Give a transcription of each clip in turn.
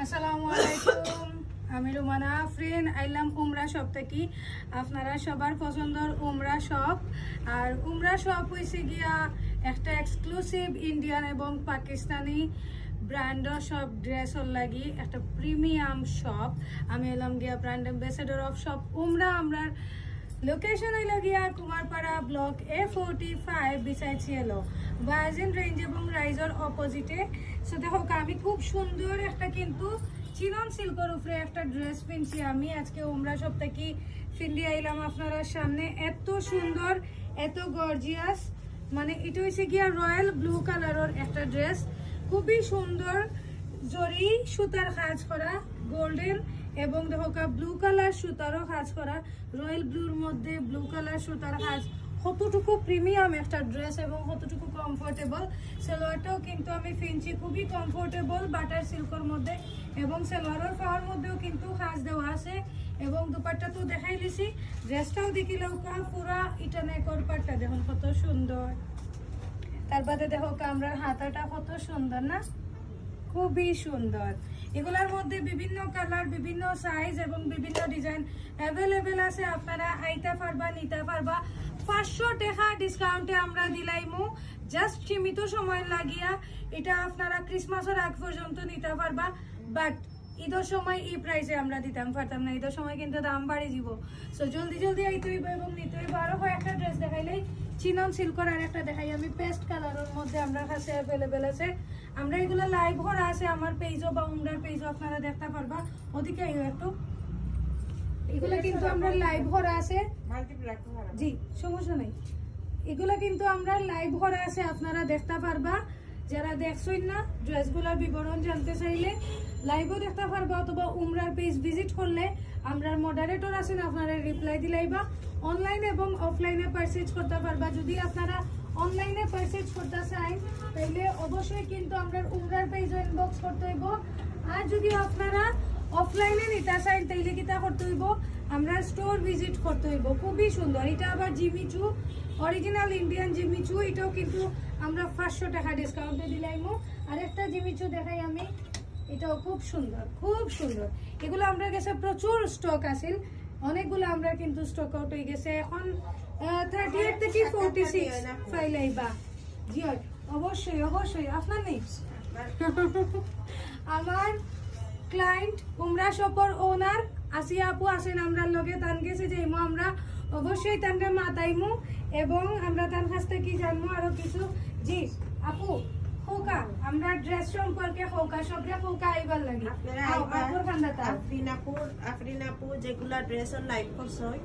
আসসালামু আলাইকুম, আমি রুমানা আফরিন আইলাম উমরা শপ থেকে। আপনারা সবার পছন্দের উমরা শপ। আর উমরা শপ হয়েছে গিয়া একটা এক্সক্লুসিভ ইন্ডিয়ান এবং পাকিস্তানি ব্র্যান্ডর শপ, ড্রেসর লাগি একটা প্রিমিয়াম শপ। আমি এলাম গিয়া ব্র্যান্ড অ্যাম্বাসেডর অফ শপ উমরা। আমরা লোকেশন হইল গিয়া কুমারপাড়া ব্লক A45 বিসাইড সিএলও বায়াজিন রেঞ্জ এবং রাইজর অপোজিটে। সো দেখো আমি খুব সুন্দর একটা কিন্তু চিনন সিল্কের উপরে একটা ড্রেস পিনছি আমি আজকে উমরা শপ থেকে ফিন্দি আইলাম আপনারা সামনে। এত সুন্দর, এত গর্জিয়াস, মানে এটা হয়েছে গিয়া রয়্যাল ব্লু কালারের একটা ড্রেস, খুবই সুন্দর জরি সুতার কাজ করা, গোল্ডেন এবং দেখো ব্লু কালার সুতারও কাজ করা, রয়্যাল ব্লুর মধ্যে ব্লু কালার সুতার কাজ। কতটুকু প্রিমিয়াম একটা ড্রেস এবং কতটুকু কমফোর্টেবল। সালোয়ারটাও কিন্তু আমি ফিনছি, খুবই কমফোর্টেবল বাটার সিল্কের মধ্যে এবং সালোয়ারের পাওয়ার মধ্যেও কিন্তু কাজ দেওয়া আছে এবং দুপাট্টা তো দেখাই দিছি। ড্রেসটাও দেখিলেও পুরা ইটা নেকর পাটটা দেখুন কত সুন্দর। তার বাদে দেখো আমরা হাতাটা কত সুন্দর না, খুবই সুন্দর। এগুলোর মধ্যে বিভিন্ন কালার, বিভিন্ন সাইজ এবং বিভিন্ন ডিজাইন অ্যাভেলেবেল আছে। আপনারা আইতে পারবা, নিতে পারবা। 500 টাকা ডিসকাউন্টে আমরা দিলাইমু, জাস্ট সীমিত সময় লাগিয়া। এটা আপনারা ক্রিসমাসের আগ পর্যন্ত নিতে পারবা, বাট ঈদের সময় এই প্রাইসে আমরা দিতাম পারতাম না। ঈদের সময় কিন্তু দাম বাড়ি যাব। সো জলদি জলদি আইতে হইব এবং নিতে হইব। আরো কয়েকটা ড্রেস দেখাইলেই চিনন সিল্কের আর একটা দেখাই আমি, পেস্ট কালারের মধ্যে আমরা কাছে অ্যাভেলেবেল আছে। আমরা এগুলো লাইভ করা আছে আমার পেজও বা উমরার পেজও, আপনারা দেখতে পারবা। ওদিকে একটু এগুলো কিন্তু আমরা লাইভ করা আছে, জি সমস্যা নেই। এগুলো কিন্তু আমরা লাইভ করা আছে, আপনারা দেখতে পারবা। যারা দেখছেন না ড্রেসগুলোর বিবরণ জানতে চাইলে লাইভও দেখতে পারবা, অথবা উমরার পেজ ভিজিট করলে আমরা মডারেটর আছেন, আপনারা রিপ্লাই দিলাইবা। অনলাইন এবং অফলাইনে পারচেজ করতে পারবা। যদি আপনারা অনলাইনে পারচেজ করতে চাই তাইলে অবশ্যই কিন্তু আমরা উমরার পেজে ইনবক্স করতে হইব। আর যদি আপনারা অফলাইনে নিতে চাই তাইলে কিতা করতে হইব, আমরা স্টোর ভিজিট করতে হইব। খুবই সুন্দর। এটা আবার জিমিচু, অরিজিনাল ইন্ডিয়ান জিমিচু। এটাও কিন্তু আমরা 500 টাকা ডিসকাউন্টে দিলাইমু। আর একটা জিমিচু দেখাই আমি, এটাও খুব সুন্দর, খুব সুন্দর। এগুলো আমরা কাছে প্রচুর স্টক আছে, অনেকগুলো আমরা কিন্তু স্টক আউট হয়ে গেছে। এখন 38 থেকে 46 ফাইলাইবা। জি অবশ্যই অবশ্যই আপনার নেই। আমার ক্লায়েন্ট উমরা শপর ওনার আসিয়া আপু আছেন আমরা লগে, তান গেছে যাইমু আমরা, অবশ্যই তানরে মাতাইমু এবং আমরা তার কাছ থেকে জানবো আরো কিছু। জি আপু হোকা আমরা ড্রেস সম্পর্কে হোকা সবরে হোকা আইবার লাগে আফরিনাপুর যেগুলা ড্রেসের লাইভ করছই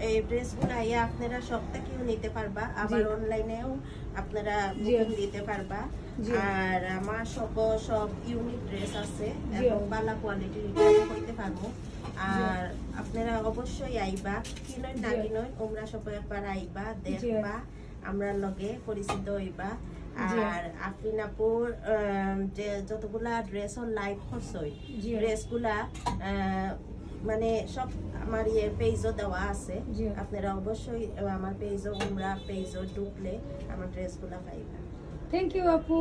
এই ড্রেসগুলো আইয়া আপনারা সব থেকেও নিতে পারবা, আবার অনলাইনেও আপনারা বুকিং দিতে পারবা। আর আমার সব ইউনিক ড্রেস আছে এবং ভালো কোয়ালিটির হইতে পারবো। আর আপনারা অবশ্যই আইবা, কিনই না কিনই উমরা সব একবার আইবা, দেখবা, আমরা লগে পরিচিত হইবা। আর আফরিনাপুর যে যতগুলা ড্রেসর লাইভ করছই ড্রেসগুলা মানে সব আমার পেজও দেওয়া আছে। আপনারা অবশ্যই আমার পেজও উমরা পেজও ঢুকলে আমার ড্রেসগুলা পাইবা। থ্যাংক ইউ আপু।